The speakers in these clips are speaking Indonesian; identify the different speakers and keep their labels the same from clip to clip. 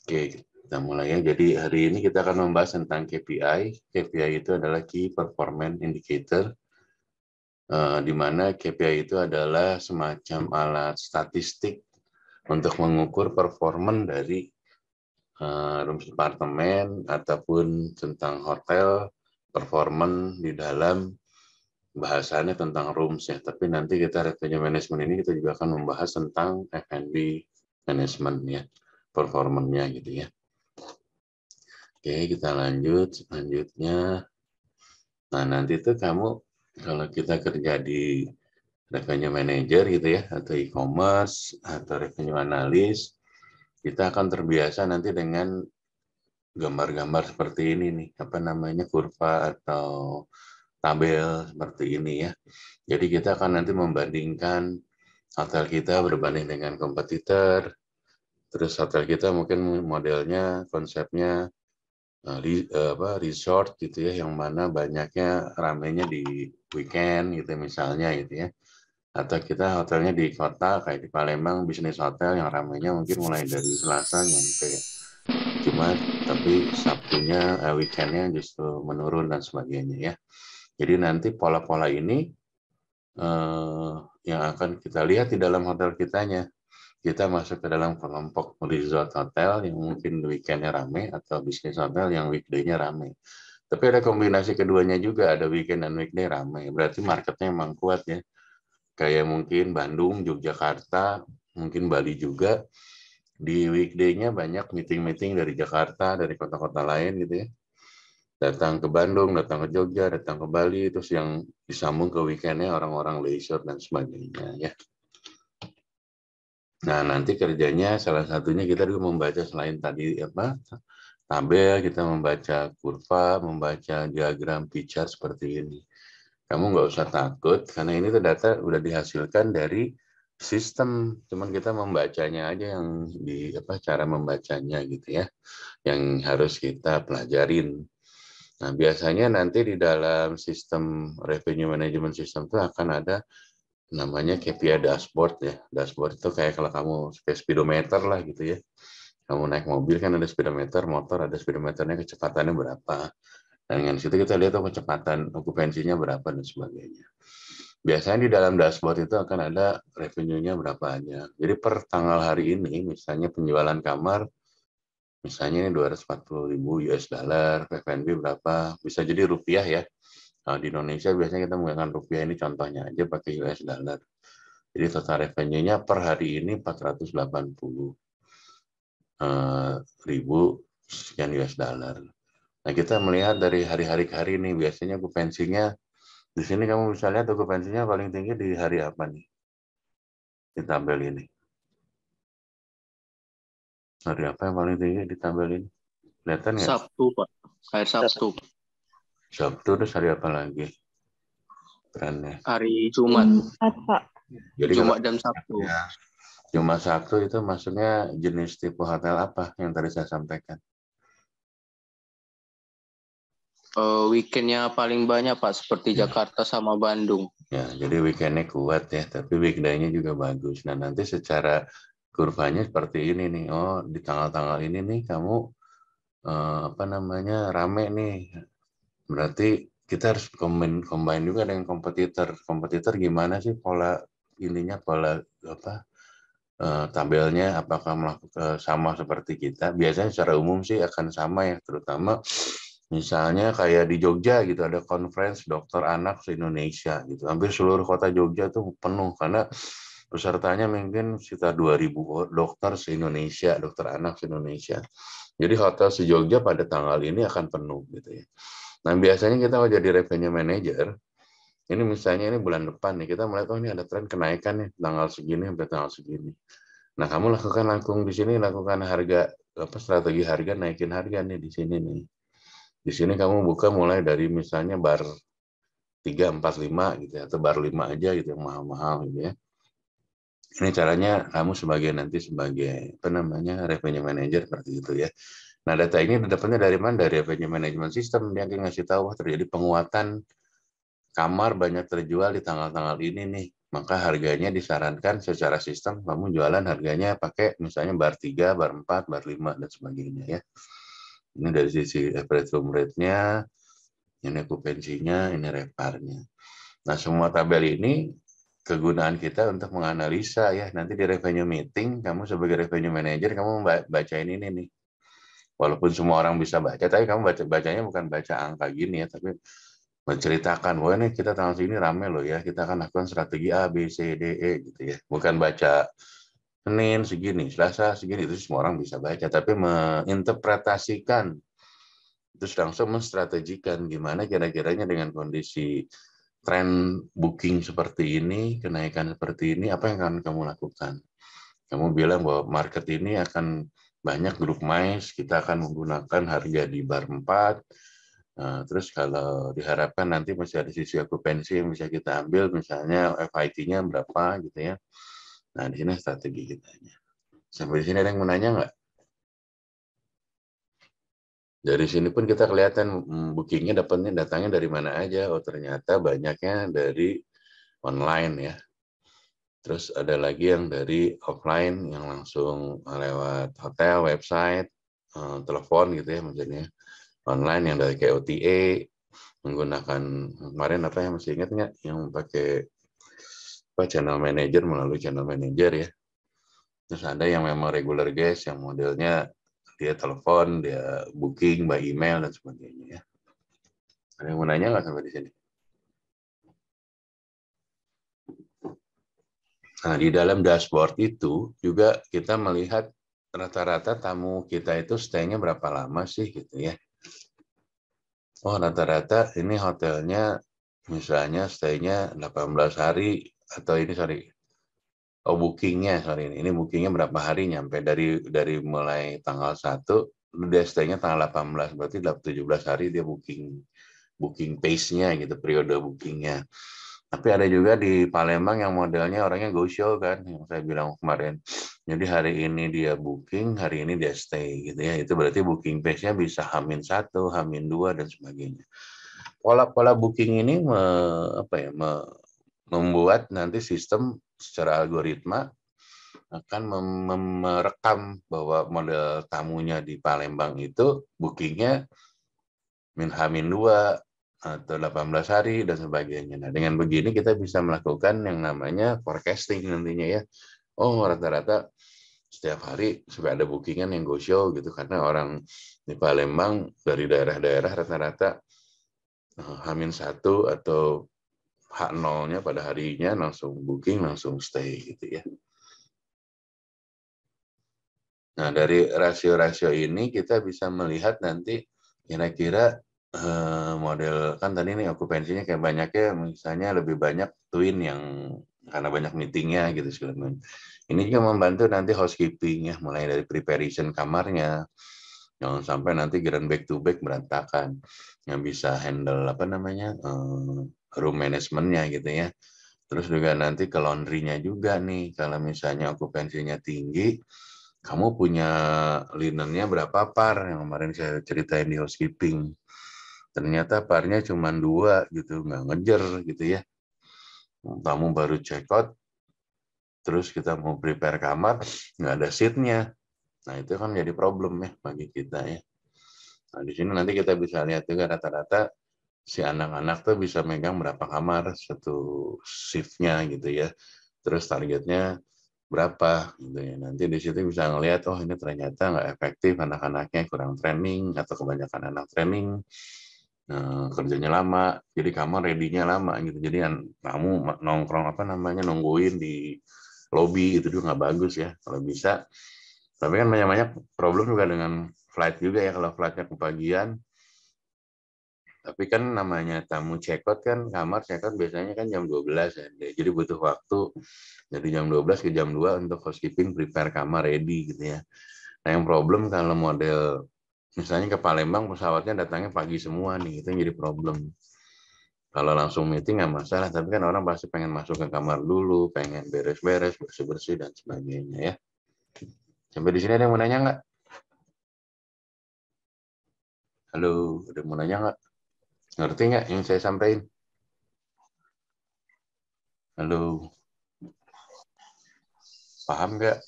Speaker 1: Oke, kita mulai ya. Jadi hari ini kita akan membahas tentang KPI. KPI itu adalah Key Performance Indicator, di mana KPI itu adalah semacam alat statistik untuk mengukur performan dari room departemen ataupun tentang hotel, performan di dalam bahasanya tentang rooms ya. Tapi nanti kita revenue management ini kita juga akan membahas tentang F&B management ya, performanya gitu ya. Oke, kita lanjut. Selanjutnya, nah nanti tuh kamu kalau kita kerja di revenue manager gitu ya, atau e-commerce, atau revenue analyst, kita akan terbiasa nanti dengan gambar-gambar seperti ini nih, apa namanya, kurva atau tabel seperti ini ya. Jadi kita akan nanti membandingkan hotel kita berbanding dengan kompetitor, terus hotel kita mungkin modelnya, konsepnya resort gitu ya, yang mana banyaknya ramenya di weekend gitu misalnya gitu ya, atau kita hotelnya di kota kayak di Palembang, bisnis hotel yang ramenya mungkin mulai dari Selasa nyampe Jumat, tapi Sabtunya weekendnya justru menurun dan sebagainya ya. Jadi nanti pola-pola ini yang akan kita lihat di dalam hotel kitanya. Kita masuk ke dalam kelompok resort hotel yang mungkin weekendnya rame, atau bisnis hotel yang weekday-nya rame. Tapi ada kombinasi keduanya juga, ada weekend dan weekday rame. Berarti marketnya emang kuat ya. Kayak mungkin Bandung, Yogyakarta, mungkin Bali juga. Di weekday-nya banyak meeting-meeting dari Jakarta, dari kota-kota lain gitu ya. Datang ke Bandung, datang ke Jogja, datang ke Bali, terus yang disambung ke weekend-nya orang-orang leisure dan sebagainya ya. Nah, nanti kerjanya salah satunya kita juga membaca selain tadi tabel, kita membaca kurva, membaca diagram pie chart seperti ini. Kamu nggak usah takut, karena ini tuh data udah dihasilkan dari sistem, cuman kita membacanya aja yang cara membacanya gitu ya, yang harus kita pelajarin. Nah, biasanya nanti di dalam sistem revenue management system itu akan ada namanya KPI dashboard ya. Dashboard itu kayak kalau kamu kayak speedometer lah gitu ya. Kamu naik mobil kan ada speedometer, motor ada speedometernya, kecepatannya berapa. Dan dengan situ kita lihat kecepatan okupansinya berapa dan sebagainya. Biasanya di dalam dashboard itu akan ada revenue-nya berapa aja. Jadi per tanggal hari ini, misalnya penjualan kamar, misalnya ini 240.000 US dollar, F&B berapa, bisa jadi rupiah ya. Nah, di Indonesia biasanya kita menggunakan rupiah, ini contohnya aja pakai US dollar. Jadi total revenue-nya per hari ini 480 ribu sekian US dollar. Nah, kita melihat dari hari-hari ke hari ini, biasanya okupansinya, di sini kamu bisa lihat okupansinya paling tinggi di hari apa nih? Di tabel ini. Hari apa yang paling tinggi di tabel ini? Kelihatan nggak?
Speaker 2: Sabtu, Pak. Hari Sabtu.
Speaker 1: Sabtu, terus hari apa lagi? Trennya.
Speaker 2: Hari Jumat.
Speaker 1: Jadi
Speaker 2: Jumat dan Sabtu.
Speaker 1: Ya, Jumat Sabtu itu maksudnya jenis tipe hotel apa yang tadi saya sampaikan?
Speaker 2: Weekendnya paling banyak, Pak, seperti Jakarta sama Bandung.
Speaker 1: Ya, jadi weekendnya kuat ya, tapi weekday-nya juga bagus. Nah, nanti secara kurvanya seperti ini nih. Oh, di tanggal-tanggal ini nih kamu rame nih. Berarti kita harus combine juga dengan kompetitor. Kompetitor gimana sih pola tabelnya, apakah melakukan sama seperti kita? Biasanya secara umum sih akan sama ya, terutama misalnya kayak di Jogja gitu, ada conference dokter anak se-Indonesia gitu. Hampir seluruh kota Jogja tuh penuh karena pesertanya mungkin sekitar 2.000 dokter se-Indonesia, dokter anak se-Indonesia. Jadi hotel se-Jogja pada tanggal ini akan penuh gitu ya. Nah, biasanya kita mau jadi revenue manager, ini misalnya ini bulan depan nih, kita melihat ini ada tren kenaikan nih tanggal segini sampai tanggal segini. Nah, kamu langsung di sini lakukan strategi harga, naikin harga nih di sini nih. Di sini kamu buka mulai dari misalnya bar 3, 4, 5 gitu ya, atau bar 5 aja gitu yang mahal-mahal gitu ya. Ini caranya kamu sebagai revenue manager seperti itu ya. Nah, data ini dapatnya dari mana? Dari revenue management system. Dia ngasih tahu terjadi penguatan kamar banyak terjual di tanggal-tanggal ini nih. maka harganya disarankan secara sistem kamu jualan harganya pakai misalnya bar 3, bar 4, bar 5, dan sebagainya ya. Ini dari sisi average room rate-nya, ini okupansinya, ini reparnya. Nah, semua tabel ini kegunaan kita untuk menganalisa ya. Nanti di revenue meeting, kamu sebagai revenue manager, kamu bacain ini nih. Walaupun semua orang bisa baca, tapi kamu bacanya bukan baca angka gini ya, tapi menceritakan, wah ini kita tanggal segini rame loh ya, kita akan lakukan strategi A, B, C, D, E gitu ya. Bukan baca Senin segini, Selasa segini, itu semua orang bisa baca, tapi menginterpretasikan, terus langsung menstrategikan gimana kira-kiranya dengan kondisi tren booking seperti ini, kenaikan seperti ini, apa yang akan kamu lakukan? Kamu bilang bahwa market ini akan banyak grup MICE, kita akan menggunakan harga di bar 4. Nah, terus kalau diharapkan nanti masih ada sisi okupansi yang bisa kita ambil, misalnya FIT-nya berapa gitu ya. Nah, di sini strategi kita. Sampai di sini ada yang mau nanya nggak? Dari sini pun kita kelihatan bookingnya datangnya dari mana aja. Oh, ternyata banyaknya dari online ya. Terus ada lagi yang dari offline yang langsung lewat hotel, website, telepon gitu ya maksudnya. Online yang dari kayak OTA, menggunakan kemarin apa yang masih ingat nggak yang pakai apa channel manager melalui channel manager ya. Terus ada yang memang regular guest yang modelnya dia telepon, dia booking by email dan sebagainya ya. Ada yang mau nanya nggak sampai di sini? Nah, di dalam dashboard itu juga kita melihat rata-rata tamu kita itu stay-nya berapa lama sih gitu ya. Oh, rata-rata ini hotelnya misalnya stay-nya 18 hari atau ini sorry. Oh, bookingnya sorry ini bookingnya berapa hari nyampe dari mulai tanggal 1 dia stay-nya tanggal 18 berarti 17 hari dia booking pace-nya gitu periode bookingnya. Tapi ada juga di Palembang yang modelnya orangnya go show kan, yang saya bilang kemarin. Jadi hari ini dia booking, hari ini dia stay gitu ya. Itu berarti booking pace-nya bisa H-1, H-2 dan sebagainya. Pola-pola booking ini membuat nanti sistem secara algoritma akan merekam bahwa model tamunya di Palembang itu bookingnya H-2 atau 18 hari dan sebagainya. Nah, dengan begini kita bisa melakukan yang namanya forecasting nantinya ya. Oh, rata-rata setiap hari supaya ada bookingan yang go show gitu karena orang di Palembang dari daerah-daerah rata-rata H-1 atau H0-nya pada harinya langsung booking, langsung stay gitu ya. Nah, dari rasio-rasio ini kita bisa melihat nanti kira-kira model kan tadi nih okupansinya kayak banyaknya misalnya lebih banyak twin yang karena banyak meetingnya gitu segala macam. Ini juga membantu nanti housekeeping ya, mulai dari preparation kamarnya, jangan sampai nanti grand back to back berantakan, yang bisa handle apa namanya room managementnya gitu ya. Terus juga nanti ke laundry-nya juga nih, kalau misalnya okupansinya tinggi, kamu punya linennya berapa par yang kemarin saya ceritain di housekeeping. Ternyata parnya cuma 2 gitu, nggak ngejar gitu ya. Kamu baru check out, terus kita mau prepare kamar, nggak ada seatnya. Nah itu kan jadi problem ya bagi kita ya. Nah di sini nanti kita bisa lihat juga rata-rata si anak-anak tuh bisa megang berapa kamar satu shiftnya gitu ya. Terus targetnya berapa gitu ya. Nanti di situ bisa ngelihat oh ini ternyata nggak efektif anak-anaknya kurang training atau kebanyakan anak training. Kerjanya lama, jadi kamar ready-nya lama gitu. Jadi kamu nongkrong apa namanya nungguin di lobby itu juga nggak bagus ya kalau bisa. Tapi kan banyak-banyak problem juga dengan flight juga ya kalau flightnya kepagian. Tapi kan namanya tamu check out kan kamar check out biasanya kan jam 12 ya. Jadi butuh waktu dari jam 12 ke jam 2 untuk housekeeping prepare kamar ready gitu ya. Nah yang problem kalau model misalnya ke Palembang pesawatnya datangnya pagi semua nih, itu yang jadi problem. Kalau langsung meeting nggak masalah, tapi kan orang pasti pengen masuk ke kamar dulu, pengen beres-beres, bersih-bersih, dan sebagainya ya. Sampai di sini ada yang mau nanya nggak? Halo, ada yang mau nanya nggak? Ngerti nggak yang saya sampaikan? Halo. Paham nggak?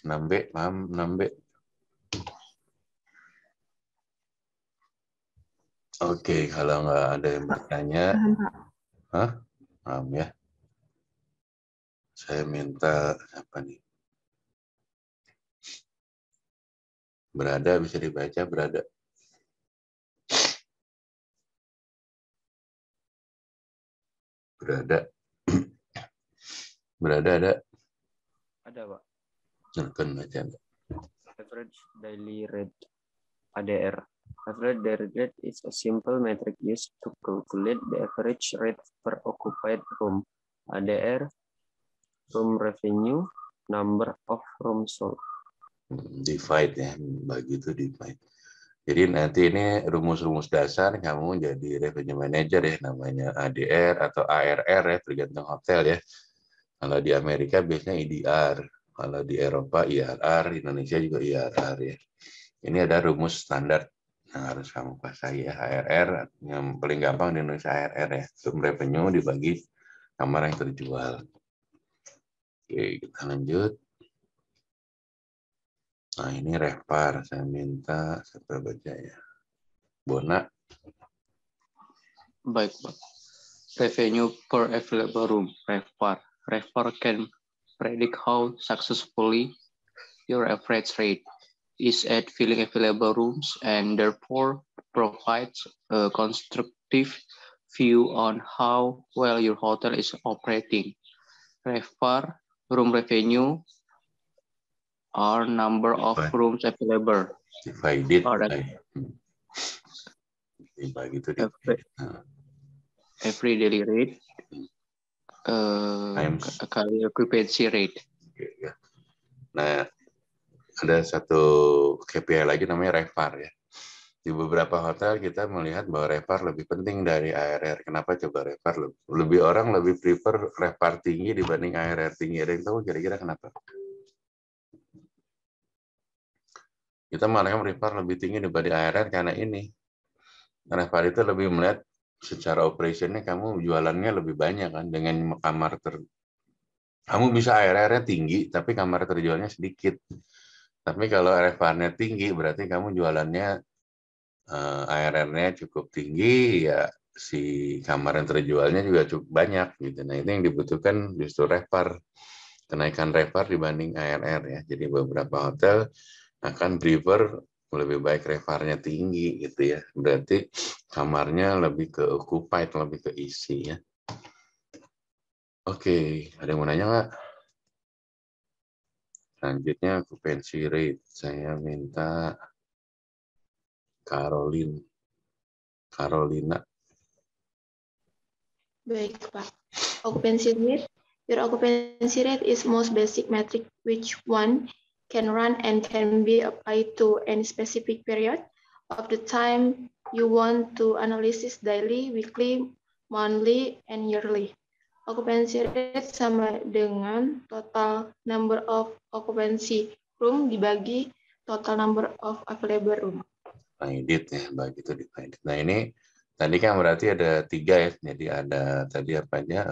Speaker 1: 6B, paham 6B? Oke, kalau nggak ada yang bertanya,
Speaker 3: Paham, Pak.
Speaker 1: hah? Paham ya? Saya minta apa nih? Berada bisa dibaca berada. Berada. Berada ada.
Speaker 4: Ada, Pak.
Speaker 1: Silahkan baca.
Speaker 4: Average daily rate, ADR. Average daily rate is a simple metric used to calculate the average rate per occupied room. ADR, room revenue, number of rooms sold.
Speaker 1: Divide ya, bagi itu divide. Jadi nanti ini rumus-rumus dasar kamu jadi revenue manager ya, namanya ADR atau ARR ya, tergantung hotel ya. Kalau di Amerika biasanya IDR, kalau di Eropa IRR, Indonesia juga IRR ya. Ini ada rumus standar yang harus kamu kuasai ya, ARR, yang paling gampang di Indonesia ARR ya, room revenue dibagi kamar yang terjual. Oke, kita lanjut. Nah, ini RevPAR, saya minta siapa baca ya. Bona.
Speaker 2: Baik, Pak. Revenue per available room, RevPAR. RevPAR can predict how successfully your average rate is at filling available rooms and therefore provides a constructive view on how well your hotel is operating. RevPAR, room revenue, are number of rooms available.
Speaker 1: Divided
Speaker 2: Or
Speaker 1: by. Dibagi itu
Speaker 2: every daily rate kali occupancy rate.
Speaker 1: Oke, ya. Nah, ada satu KPI lagi namanya RevPAR ya. Di beberapa hotel kita melihat bahwa RevPAR lebih penting dari ARR. Kenapa coba RevPAR? Lebih orang lebih prefer RevPAR tinggi dibanding ARR tinggi. Ada yang tahu kira-kira kenapa? Kita malah RevPAR lebih tinggi dibanding ARR karena ini. RevPAR itu lebih melihat secara operationnya kamu jualannya lebih banyak kan, dengan kamar kamu bisa ARR-nya tinggi tapi kamar terjualnya sedikit. Tapi kalau RevPAR-nya tinggi berarti kamu jualannya ARR-nya cukup tinggi ya, si kamar yang terjualnya juga cukup banyak gitu. Nah, itu yang dibutuhkan justru RevPAR, kenaikan RevPAR dibanding ARR ya. Jadi beberapa hotel akan prefer lebih baik RevPAR-nya tinggi gitu ya. Berarti kamarnya lebih ke occupied, lebih ke isi ya. Oke, ada yang mau nanya nggak? Selanjutnya occupancy rate. Saya minta Carolina.
Speaker 3: Baik, Pak. Occupancy rate. Your occupancy rate is most basic metric which one can run and can be applied to any specific period of the time you want to analysis daily, weekly, monthly, and yearly. Occupancy rate sama dengan total number of occupancy room dibagi total number of available room.
Speaker 1: Divided ya, bagi itu divided. Nah, ini tadi kan berarti ada 3 ya. Jadi ada tadi apa aja?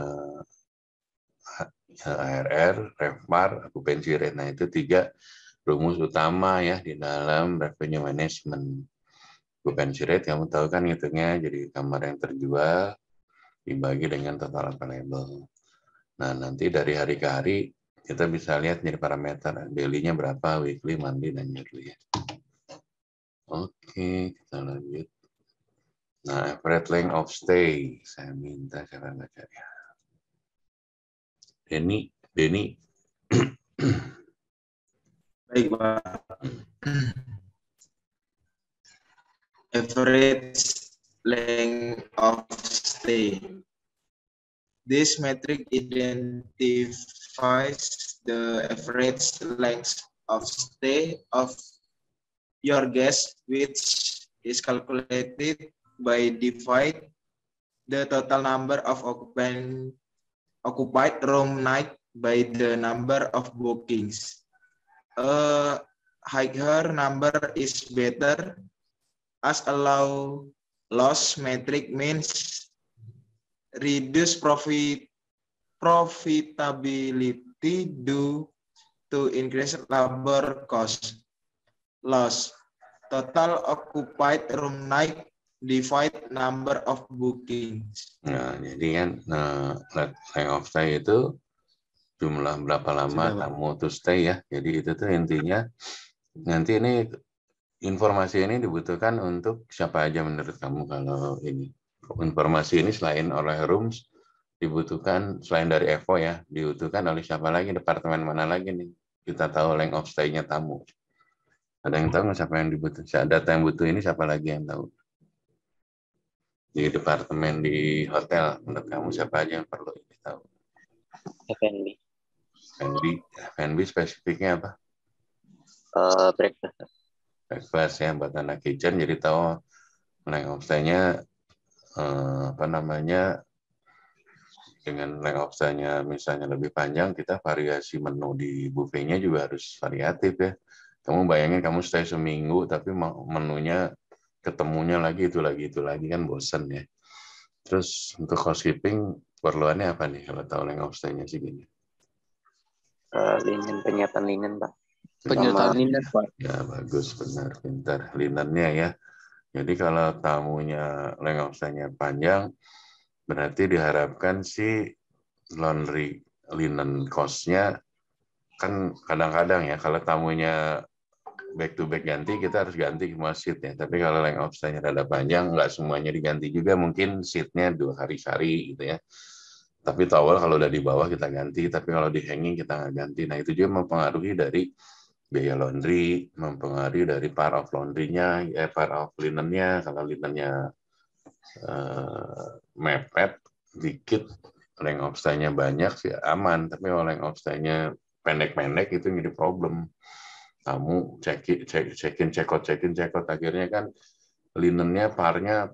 Speaker 1: ARR, RevPAR, occupancy rate. Nah, itu 3 rumus utama ya di dalam revenue management. Occupancy rate kamu tahu kan ngitungnya jadi kamar yang terjual dibagi dengan total available. Nah, nanti dari hari ke hari kita bisa lihat jadi parameter daily-nya berapa, weekly, monthly, dan yearly ya. Oke, kita lanjut. Nah, average length of stay. Saya minta siapa baca ya. Denny.
Speaker 5: Baik, Pak. Average length of stay. This metric identifies the average length of stay of your guest, which is calculated by divide the total number of occupied room night by the number of bookings. A higher number is better, as allow loss metric means reduce profit profitability due to increased labor cost. Loss. Total occupied room night divide number of bookings.
Speaker 1: Nah, jadi kan length of stay itu jumlah berapa lama tamu to stay ya. Jadi itu tuh intinya nanti ini informasi ini dibutuhkan untuk siapa aja menurut kamu kalau ini. Informasi ini selain oleh rooms dibutuhkan selain dari Evo ya, dibutuhkan oleh siapa lagi, departemen mana lagi nih? Kita tahu length of stay-nya tamu. Ada yang tahu nggak siapa yang dibutuhkan? Data yang butuh ini siapa lagi yang tahu? Di departemen di hotel, menurut kamu siapa aja yang perlu ini tahu?
Speaker 2: F&B.
Speaker 1: F&B spesifiknya apa?
Speaker 2: Breakfast.
Speaker 1: Breakfast ya, buat anak kitchen, jadi tahu length of stay-nya dengan length of stay-nya misalnya lebih panjang, kita variasi menu di buffet-nya juga harus variatif ya. Kamu bayangin kamu stay seminggu, tapi menunya ketemunya lagi itu lagi kan bosen ya. Terus untuk housekeeping perluannya apa nih kalau tahu length of stay-nya sih gini?
Speaker 2: Linen, penyiapan linen, Pak. Penyiapan linen, Pak.
Speaker 1: Ya bagus, benar, pintar. Linennya ya. Jadi kalau tamunya length of stay-nya panjang, berarti diharapkan sih laundry linen cost-nya kan kadang-kadang ya kalau tamunya back to back ganti, kita harus ganti semua seat ya. Tapi kalau length of stay-nya rada panjang, nggak semuanya diganti juga, mungkin seat-nya 2 hari sehari gitu ya. Tapi towel kalau udah di bawah kita ganti, tapi kalau di hanging kita nggak ganti. Nah itu juga mempengaruhi dari biaya laundry, mempengaruhi dari part of laundry-nya, part of linen-nya. Kalau linen-nya mepet dikit, length of stay-nya banyak sih aman, tapi kalau length of stay-nya pendek-pendek itu jadi problem. Kamu check-in, check-out, akhirnya kan linennya parnya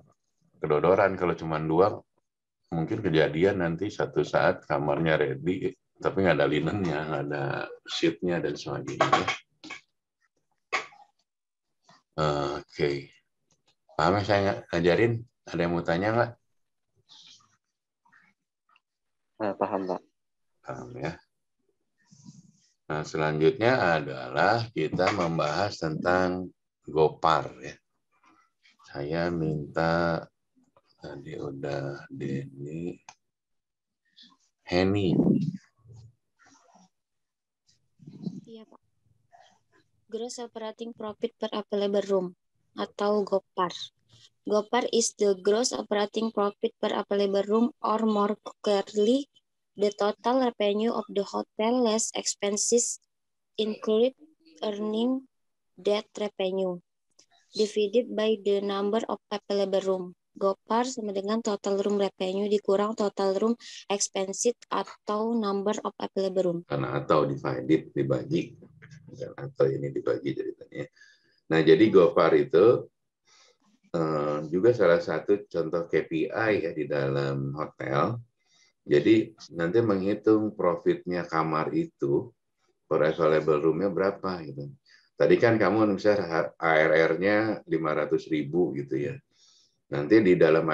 Speaker 1: kedodoran. Kalau cuma 2, mungkin kejadian nanti satu saat kamarnya ready, tapi nggak ada linennya, nggak ada sheet-nya, dan sebagainya. Oke. Paham ya saya ngajarin? Ada yang mau tanya nggak?
Speaker 2: Paham, Pak.
Speaker 1: Paham ya. Nah, selanjutnya adalah kita membahas tentang Gopar ya. Saya minta tadi udah Denny, Henny.
Speaker 6: Iya, Pak. Gross operating profit per available room atau GOPAR. GOPAR is the gross operating profit per available room, or more clearly, the total revenue of the hotel less expenses include earning that revenue divided by the number of available room. GOPAR sama dengan total room revenue dikurang total room expenses atau number of available room.
Speaker 1: Karena atau divided, dibagi. Atau ini dibagi ceritanya. Nah, jadi GOPAR itu juga salah satu contoh KPI ya di dalam hotel. Jadi nanti menghitung profitnya kamar itu per available room-nya berapa gitu. Tadi kan kamu misalnya ARR-nya 500.000 gitu ya. Nanti di dalam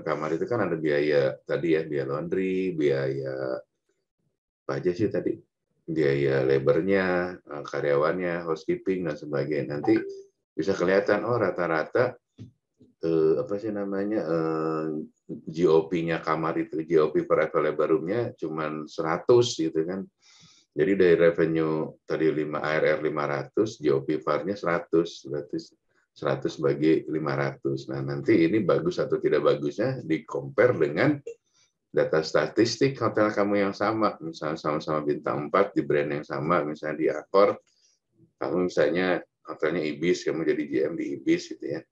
Speaker 1: kamar itu kan ada biaya tadi ya, biaya laundry, biaya apa aja sih tadi? Biaya labornya, karyawannya, housekeeping dan sebagainya. Nanti bisa kelihatan rata-rata apa sih namanya GOP-nya kamar itu, GOP per available room-nya cuma 100 gitu kan. Jadi dari revenue tadi ARR 500, GOP VAR-nya 100, berarti 100 bagi 500. Nah, nanti ini bagus atau tidak bagusnya di-compare dengan data statistik hotel kamu yang sama, misalnya sama-sama bintang 4 di brand yang sama, misalnya di Accor, kamu misalnya hotelnya Ibis, kamu jadi GM di Ibis gitu ya.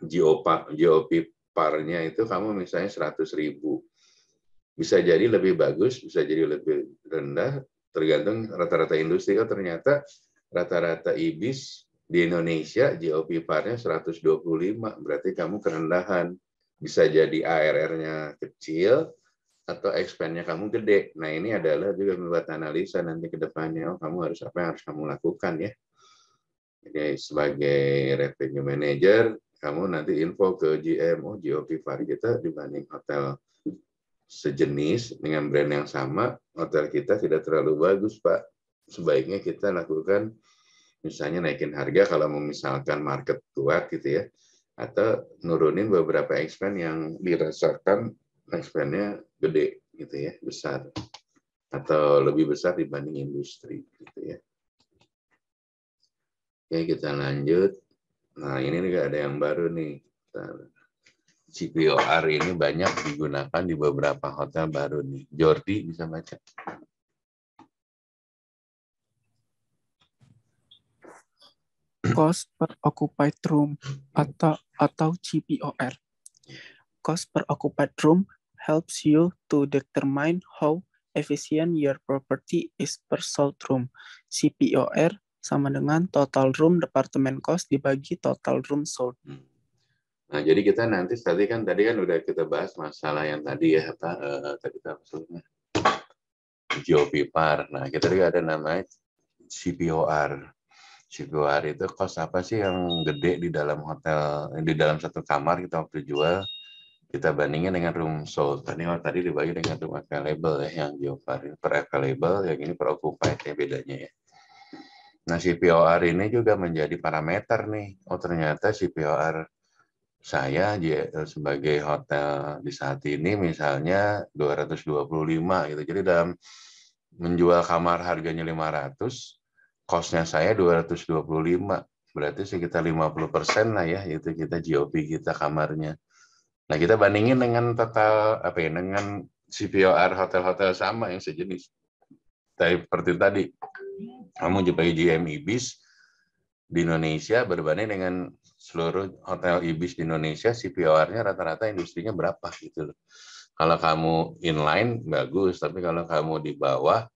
Speaker 1: GOP par-nya itu kamu misalnya 100.000. Bisa jadi lebih bagus, bisa jadi lebih rendah, tergantung rata-rata industri. Ternyata rata-rata Ibis di Indonesia GOP par-nya 125, berarti kamu kerendahan. Bisa jadi ARR-nya kecil atau expense-nya kamu gede. Nah, ini adalah juga membuat analisa nanti ke depannya. Kamu harus apa yang harus kamu lakukan ya. Jadi sebagai revenue manager, kamu nanti info ke GM, GOP VAR kita dibanding hotel sejenis dengan brand yang sama, hotel kita tidak terlalu bagus, Pak. Sebaiknya kita lakukan, misalnya naikin harga kalau misalkan market kuat gitu ya, atau nurunin beberapa expense yang dirasakan expense-nya gede gitu ya, besar. Atau lebih besar dibanding industri gitu ya. Oke, kita lanjut. Nah, ini juga ada yang baru nih. CPOR ini banyak digunakan di beberapa hotel baru nih. Jordi bisa baca.
Speaker 7: Cost per occupied room atau CPOR. Cost per occupied room helps you to determine how efficient your property is per sold room. CPOR sama dengan total room department cost dibagi total room sold.
Speaker 1: Nah, jadi kita nanti tadi kan udah kita bahas masalah yang tadi ya, tadi apa sebutnya? GeoPipar. Nah, kita juga ada namanya CPOR. CPOR itu cost apa sih yang gede di dalam hotel, di dalam satu kamar kita waktu jual, kita bandingin dengan room sold. Tadi dibagi dengan room available ya, yang GeoPipar per available, yang ini per occupied ya bedanya ya. Nah, CPOR ini juga menjadi parameter nih. Oh, ternyata CPOR saya sebagai hotel di saat ini misalnya 225 gitu. Jadi dalam menjual kamar harganya 500, cost-nya saya 225. Berarti sekitar 50% lah ya, itu kita GOP kita kamarnya. Nah, kita bandingin dengan total dengan CPOR hotel-hotel sama yang sejenis. Seperti tadi, kamu sebagai GM Ibis di Indonesia berbanding dengan seluruh hotel Ibis di Indonesia, CPOR-nya rata-rata industrinya berapa gitu. Kalau kamu inline bagus, tapi kalau kamu di bawah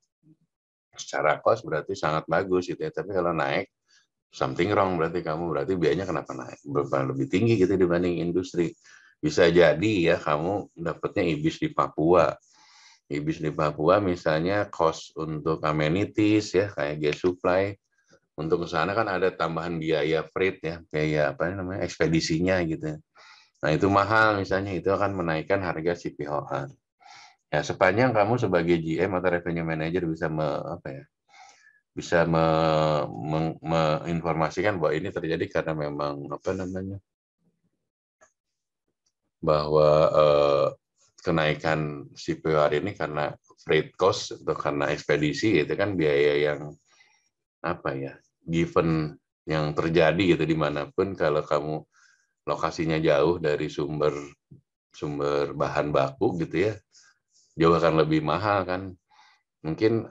Speaker 1: secara cost berarti sangat bagus gitu ya. Tapi kalau naik something wrong, berarti biayanya kenapa naik? Lebih tinggi gitu dibanding industri. Bisa jadi ya kamu dapatnya Ibis di Papua. Ibis di Papua misalnya cost untuk amenities ya kayak gas supply. Untuk ke sana kan ada tambahan biaya freight ya, biaya ekspedisinya gitu. Nah, itu mahal misalnya, itu akan menaikkan harga CPOR. Ya, sepanjang kamu sebagai GM atau revenue manager bisa menginformasikan bahwa ini terjadi karena memang bahwa kenaikan CPOR ini karena freight cost atau karena ekspedisi, itu kan biaya yang given yang terjadi gitu dimanapun. Kalau kamu lokasinya jauh dari sumber bahan baku gitu ya, jauh akan lebih mahal kan. Mungkin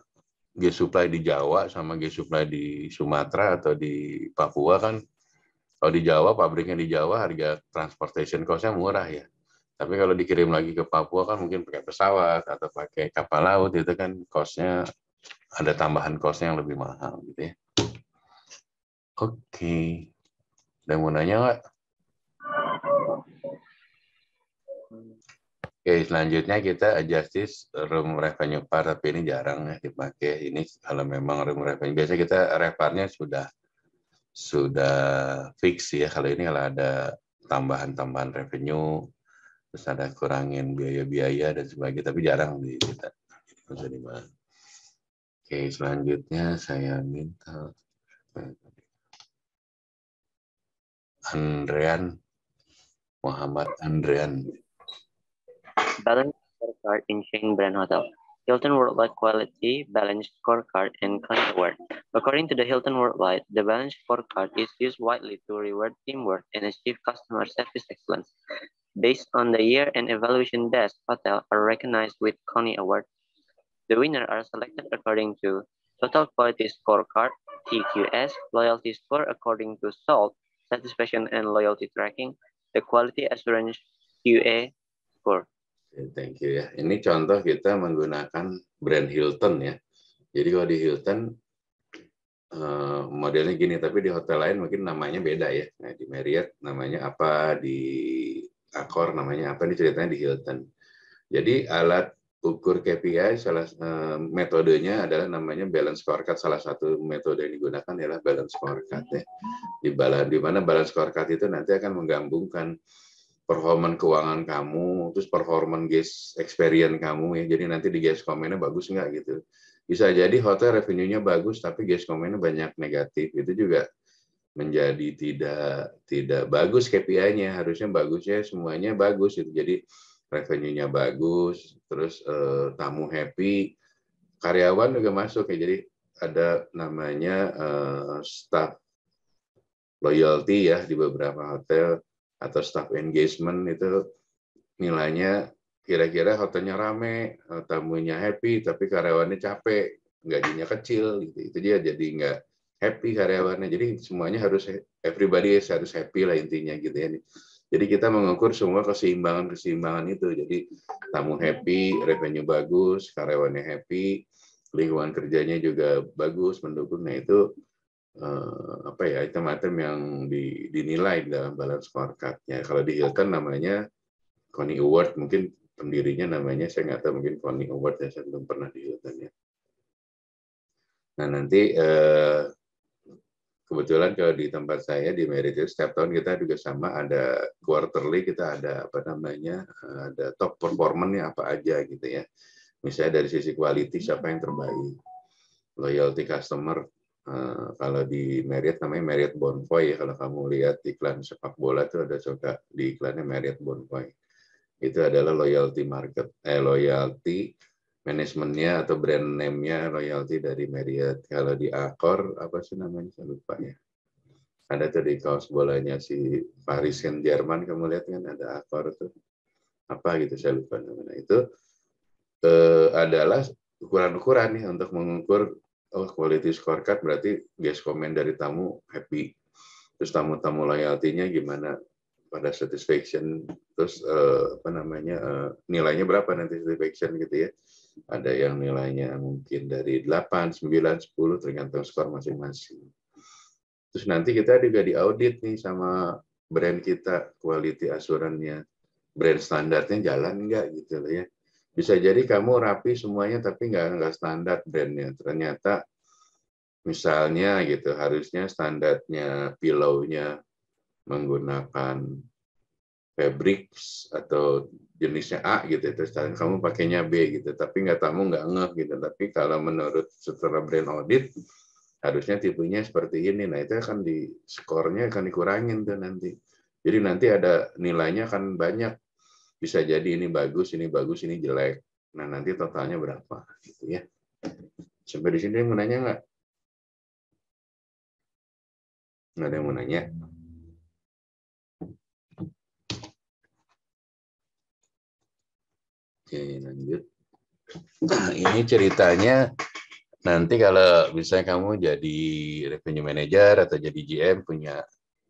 Speaker 1: gas supply di Jawa sama gas supply di Sumatera atau di Papua kan, kalau di Jawa pabriknya di Jawa harga transportation cost-nya murah ya. Tapi kalau dikirim lagi ke Papua kan mungkin pakai pesawat atau pakai kapal laut, itu kan cost-nya ada tambahan cost-nya yang lebih mahal gitu ya. Oke. Ada mau nanya nggak? Oke, selanjutnya kita adjust room revenue par, tapi ini jarang ya dipakai. Ini kalau memang room revenue, biasanya kita reparnya sudah fix ya. Kalau ini kalau ada tambahan revenue, terus ada kurangin biaya-biaya dan sebagainya, tapi jarang di kita. Oke, selanjutnya saya minta Muhammad Andrean.
Speaker 8: Balance scorecard in Chain Brand Hotel. Hilton Worldwide Quality Balance Scorecard and Connie Award. According to the Hilton Worldwide, the balance scorecard is used widely to reward teamwork and achieve customer service excellence. Based on the year-end evaluation, best hotel are recognized with Connie Award. The winners are selected according to Total Quality Scorecard, TQS, Loyalty Score according to SALT, Satisfaction and Loyalty Tracking, the Quality Assurance QA Score.
Speaker 1: Thank you ya. Ini contoh kita menggunakan brand Hilton ya. Jadi kalau di Hilton modelnya gini, tapi di hotel lain mungkin namanya beda ya. Nah, di Marriott namanya apa, di Accor namanya apa, ini ceritanya di Hilton. Jadi alat ukur KPI metodenya adalah namanya balance scorecard. Salah satu metode yang digunakan adalah balance scorecard ya. Di mana balance scorecard itu nanti akan menggabungkan performan keuangan kamu, terus performan guest experience kamu ya. Jadi nanti di guest comment-nya bagus nggak gitu. Bisa jadi hotel revenue-nya bagus tapi guest comment-nya banyak negatif. Itu juga menjadi tidak bagus KPI-nya. Harusnya bagusnya semuanya bagus gitu. Jadi revenue-nya bagus, terus tamu happy, karyawan juga masuk ya. Jadi ada namanya staff loyalty ya di beberapa hotel atau staff engagement, itu nilainya kira-kira hotelnya rame, tamunya happy, tapi karyawannya capek, gajinya kecil, gitu. Itu dia jadi nggak happy karyawannya. Jadi semuanya harus, everybody harus happy lah intinya gitu ya. Jadi kita mengukur semua keseimbangan itu. Jadi tamu happy, revenue bagus, karyawannya happy, lingkungan kerjanya juga bagus, mendukung. Nah itu item-item yang dinilai dalam balance scorecard-nya. Kalau di Hilton namanya Connie Award, mungkin pendirinya namanya saya nggak tahu, mungkin Connie Award ya, saya belum pernah di Hilton ya. Nah nanti kebetulan kalau di tempat saya di Marriott setiap tahun kita juga sama, ada quarterly, kita ada ada top performance-nya apa aja gitu ya. Misalnya dari sisi quality siapa yang terbaik, loyalty customer. Kalau di Marriott namanya Marriott Bonvoy ya, kalau kamu lihat iklan sepak bola itu ada suka di iklannya Marriott Bonvoy. Itu adalah loyalty loyalty manajemennya atau brand name-nya loyalty dari Marriott. Kalau di Accor apa sih namanya, saya lupa ya. Ada tuh di kaos bolanya si Paris Saint-Germain, kamu lihat kan ada Accor tuh apa gitu, saya lupa namanya. Itu adalah ukuran-ukuran nih untuk mengukur quality scorecard, berarti guest comment dari tamu happy, terus tamu-tamu loyalty-nya gimana pada satisfaction, terus nilainya berapa nanti satisfaction gitu ya. Ada yang nilainya mungkin dari 8, 9, 10 tergantung skor masing-masing. Terus nanti kita juga diaudit nih sama brand kita, quality assurance-nya, brand standarnya jalan enggak gitu loh ya. Bisa jadi kamu rapi semuanya tapi nggak standar brandnya. Ternyata misalnya gitu, harusnya standarnya pillow-nya menggunakan fabrics atau jenisnya A gitu, terus kamu pakainya B gitu, tapi tamu nggak ngeh gitu. Tapi kalau menurut setelah brand audit harusnya tipenya seperti ini. Nah itu akan di skornya akan dikurangin tuh nanti. Jadi nanti ada nilainya kan banyak. Bisa jadi ini bagus, ini jelek. Nah, nanti totalnya berapa gitu ya. Sampai di sini mau nanya nggak? Nggak ada yang mau nanya? Oke, lanjut. Nah, ini ceritanya nanti kalau misalnya kamu jadi revenue manager atau jadi GM,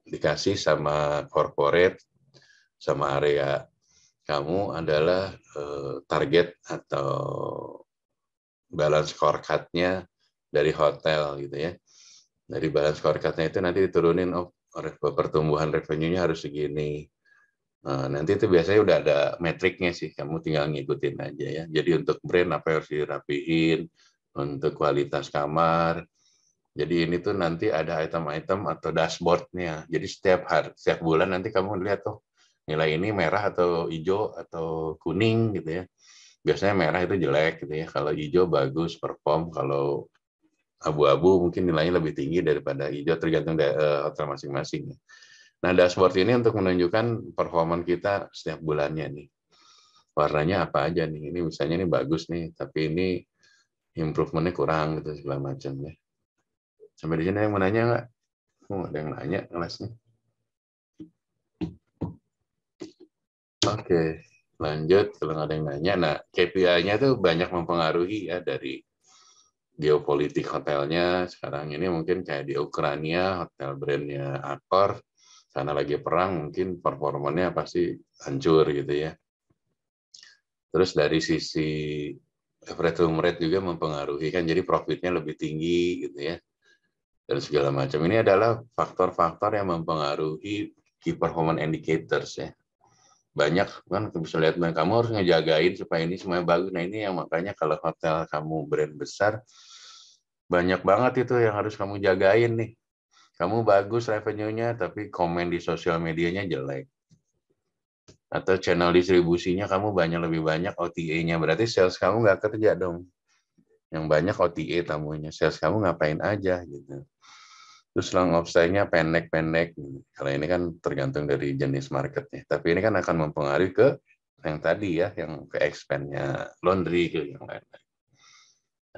Speaker 1: dikasih sama corporate, sama area kamu adalah target atau balance scorecard-nya dari hotel gitu ya. Dari balance scorecard-nya itu nanti diturunin, pertumbuhan revenue-nya harus segini. Nanti itu biasanya udah ada metriknya sih, kamu tinggal ngikutin aja ya. Jadi untuk brand apa yang harus dirapihin, untuk kualitas kamar. Jadi ini tuh nanti ada item-item atau dashboard-nya. Jadi setiap bulan nanti kamu lihat tuh nilai ini merah atau hijau atau kuning gitu ya. Biasanya merah itu jelek gitu ya. Kalau hijau bagus perform, kalau abu-abu mungkin nilainya lebih tinggi daripada hijau, tergantung hotel masing-masing. Nah, dashboard ini untuk menunjukkan performa kita setiap bulannya nih. Warnanya apa aja nih? Ini misalnya ini bagus nih, tapi ini improvementnya kurang gitu segala macam ya. Sampai di sini yang mau nanya nggak? Ada yang nanya kelasnya. Oke, lanjut. Kalau nggak ada yang nanya, nah KPI-nya tuh banyak mempengaruhi ya, dari geopolitik hotelnya. Sekarang ini mungkin kayak di Ukraina, hotel brandnya Accor, karena lagi perang mungkin performanya pasti hancur gitu ya. Terus dari sisi average room rate juga mempengaruhi kan, jadi profitnya lebih tinggi gitu ya. Dan segala macam ini adalah faktor-faktor yang mempengaruhi key performance indicators ya. Banyak kan, bisa lihat, kamu harus ngejagain supaya ini semuanya bagus. Nah ini yang makanya kalau hotel kamu brand besar, banyak banget itu yang harus kamu jagain nih. Kamu bagus revenue-nya, tapi komen di sosial medianya jelek. Atau channel distribusinya kamu lebih banyak OTA-nya, berarti sales kamu nggak kerja dong. Yang banyak OTA tamunya, sales kamu ngapain aja gitu. Terus long of stay-nya pendek-pendek. Kalau ini kan tergantung dari jenis marketnya. Tapi ini kan akan mempengaruhi ke yang tadi ya, yang ke expand-nya laundry ke yang lain-lain.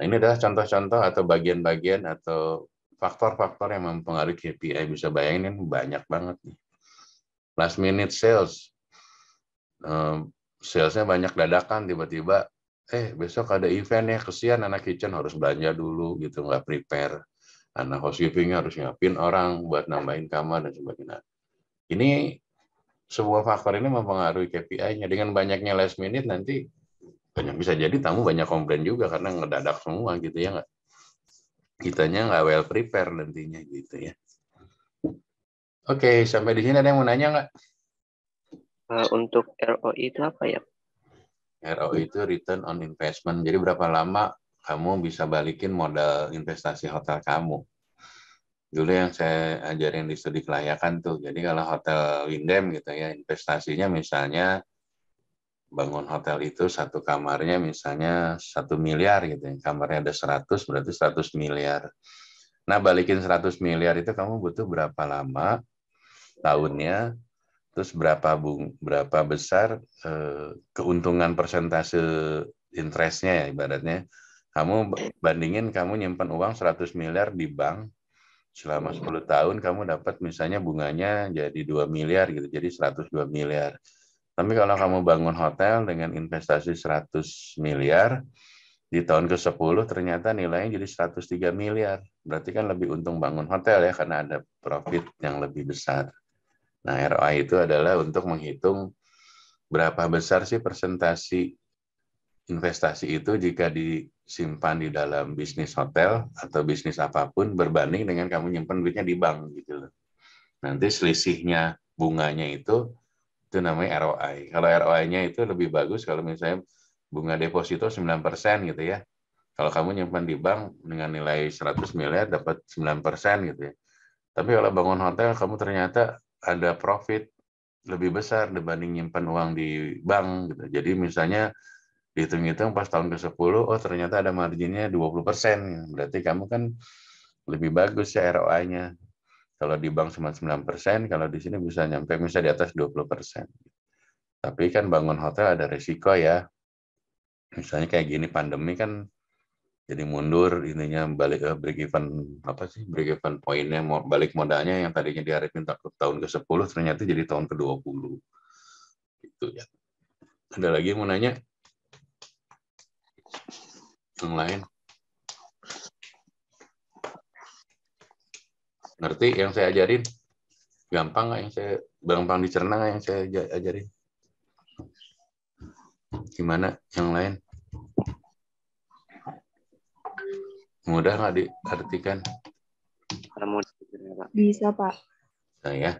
Speaker 1: Nah, ini adalah contoh-contoh atau bagian-bagian atau faktor-faktor yang mempengaruhi KPI. Bisa bayangin banyak banget nih. Last minute sales. Salesnya banyak dadakan, tiba-tiba besok ada event ya, kesian anak kitchen harus belanja dulu gitu, nggak prepare. Anak housekeeping harus nyiapin orang buat nambahin kamar dan sebagainya. Ini sebuah faktor ini mempengaruhi KPI-nya. Dengan banyaknya last minute nanti bisa jadi tamu banyak komplain juga karena ngedadak semua gitu ya nggak. Kitanya nggak well prepare nantinya gitu ya. Oke, sampai di sini ada yang mau nanya nggak?
Speaker 8: Untuk ROI itu apa ya?
Speaker 1: ROI itu return on investment. Jadi berapa lama kamu bisa balikin modal investasi hotel kamu. Dulu yang saya ajarin di studi kelayakan tuh. Jadi kalau hotel Windham gitu ya, investasinya misalnya bangun hotel itu satu kamarnya misalnya 1 miliar gitu ya. Kamarnya ada 100, berarti 100 miliar. Nah, balikin 100 miliar itu kamu butuh berapa lama tahunnya, terus berapa besar keuntungan persentase interestnya ya ibaratnya. Kamu bandingin kamu nyimpan uang 100 miliar di bank selama 10 tahun kamu dapat misalnya bunganya jadi 2 miliar gitu. Jadi 102 miliar. Tapi kalau kamu bangun hotel dengan investasi 100 miliar di tahun ke-10 ternyata nilainya jadi 103 miliar. Berarti kan lebih untung bangun hotel ya karena ada profit yang lebih besar. Nah, ROI itu adalah untuk menghitung berapa besar sih persentasi investasi itu jika disimpan di dalam bisnis hotel atau bisnis apapun berbanding dengan kamu nyimpan duitnya di bank gitu loh. Nanti selisihnya bunganya itu namanya ROI. Kalau ROI-nya itu lebih bagus kalau misalnya bunga deposito 9% gitu ya. Kalau kamu nyimpan di bank dengan nilai 100 miliar dapat 9% gitu ya. Tapi kalau bangun hotel kamu ternyata ada profit lebih besar dibanding nyimpan uang di bank gitu. Jadi misalnya dihitung-hitung pas tahun ke-10, oh ternyata ada marginnya 20%. Berarti kamu kan lebih bagus ya ROI-nya. Kalau di bank cuma 9%, kalau di sini bisa nyampe misalnya di atas 20%. Tapi kan bangun hotel ada resiko ya. Misalnya kayak gini pandemi kan jadi mundur ininya balik break even poinnya balik modalnya yang tadinya diharapin tahun ke-10 ternyata jadi tahun ke-20 gitu ya. Ada lagi yang mau nanya yang lain? Ngerti yang saya ajarin? Gampang nggak yang saya gampang dicerna nggak yang saya ajarin? Gimana yang lain? Mudah nggak diartikan?
Speaker 9: Bisa, Pak.
Speaker 1: Nah, ya.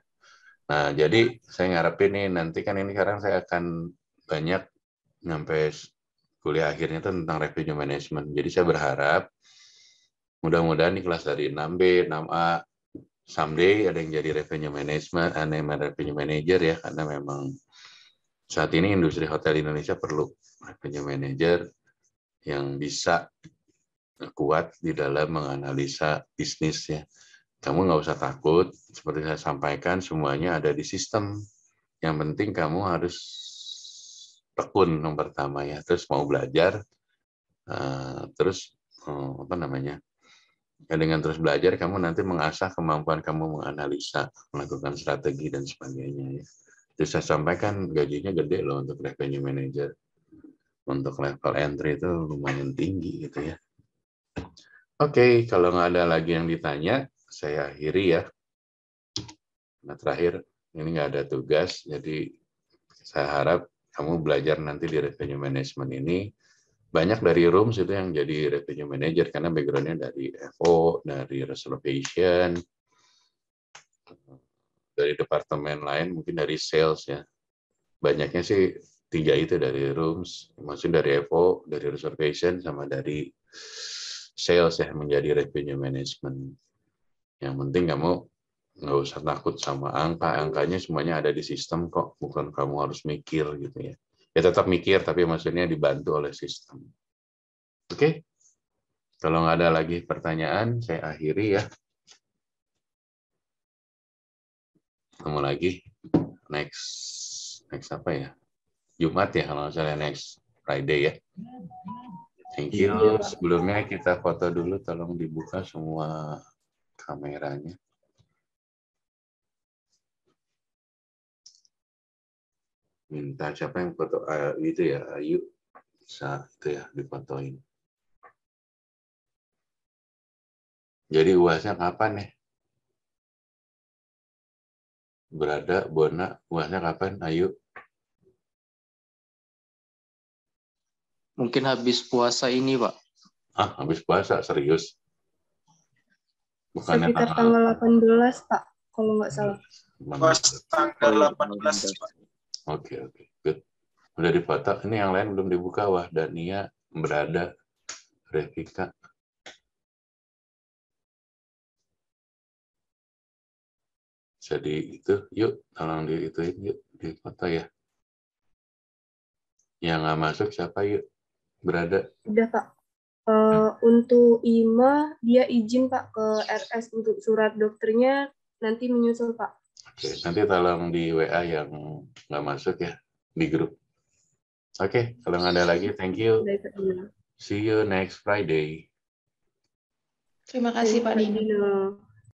Speaker 1: Nah, jadi saya ngarepin nih, nanti kan ini sekarang saya akan banyak nyampe kuliah akhirnya tentang revenue management. Jadi saya berharap mudah-mudahan di kelas dari 6B, 6A, someday ada yang jadi revenue management, revenue manager ya, karena memang saat ini industri hotel Indonesia perlu revenue manager yang bisa kuat di dalam menganalisa bisnis ya. Kamu nggak usah takut, seperti saya sampaikan semuanya ada di sistem. Yang penting kamu harus tekun yang pertama ya, terus mau belajar, terus dengan terus belajar kamu nanti mengasah kemampuan kamu menganalisa, melakukan strategi dan sebagainya ya. Terus saya sampaikan gajinya gede loh untuk revenue manager, untuk level entry itu lumayan tinggi gitu ya. Oke, kalau nggak ada lagi yang ditanya, saya akhiri ya. Nah, terakhir, ini nggak ada tugas, jadi saya harap kamu belajar nanti di revenue management ini. Banyak dari rooms itu yang jadi revenue manager, karena background-nya dari FO, dari reservation, dari departemen lain, mungkin dari sales ya. Banyaknya sih 3 itu dari rooms, maksudnya dari FO, dari reservation, sama dari sales ya, menjadi revenue management. Yang penting kamu nggak usah takut sama angkanya semuanya ada di sistem kok, bukan kamu harus mikir gitu ya. Ya tetap mikir, tapi maksudnya dibantu oleh sistem. Oke? Kalau nggak ada lagi pertanyaan, saya akhiri ya. Ketemu lagi next apa ya? Jumat ya kalau misalnya next Friday ya. Thank you. Sebelumnya kita foto dulu, tolong dibuka semua kameranya. Minta siapa yang foto itu ya, Ayu bisa itu ya difotoin. Jadi UASnya kapan ya? Berada, Bona, UASnya kapan? Ayu?
Speaker 2: Mungkin habis puasa ini, Pak.
Speaker 1: Habis puasa, serius? Bukannya
Speaker 9: Sekitar tanggal 18, Pak, kalau nggak salah.
Speaker 5: Pas tanggal 18, Pak.
Speaker 1: Oke, good. Udah difoto. Ini yang lain belum dibuka, wah. Dania, Berada, Revika. Jadi itu, yuk, tolong diituin, yuk, di foto ya. Yang nggak masuk siapa, yuk? Berada.
Speaker 9: Udah, Pak. Untuk Ima, dia izin, Pak, ke RS untuk surat dokternya nanti menyusul, Pak.
Speaker 1: Oke, nanti tolong di WA yang nggak masuk ya, di grup. Oke, kalau nggak ada lagi, thank you. See you next Friday.
Speaker 3: Terima kasih Pak Dino.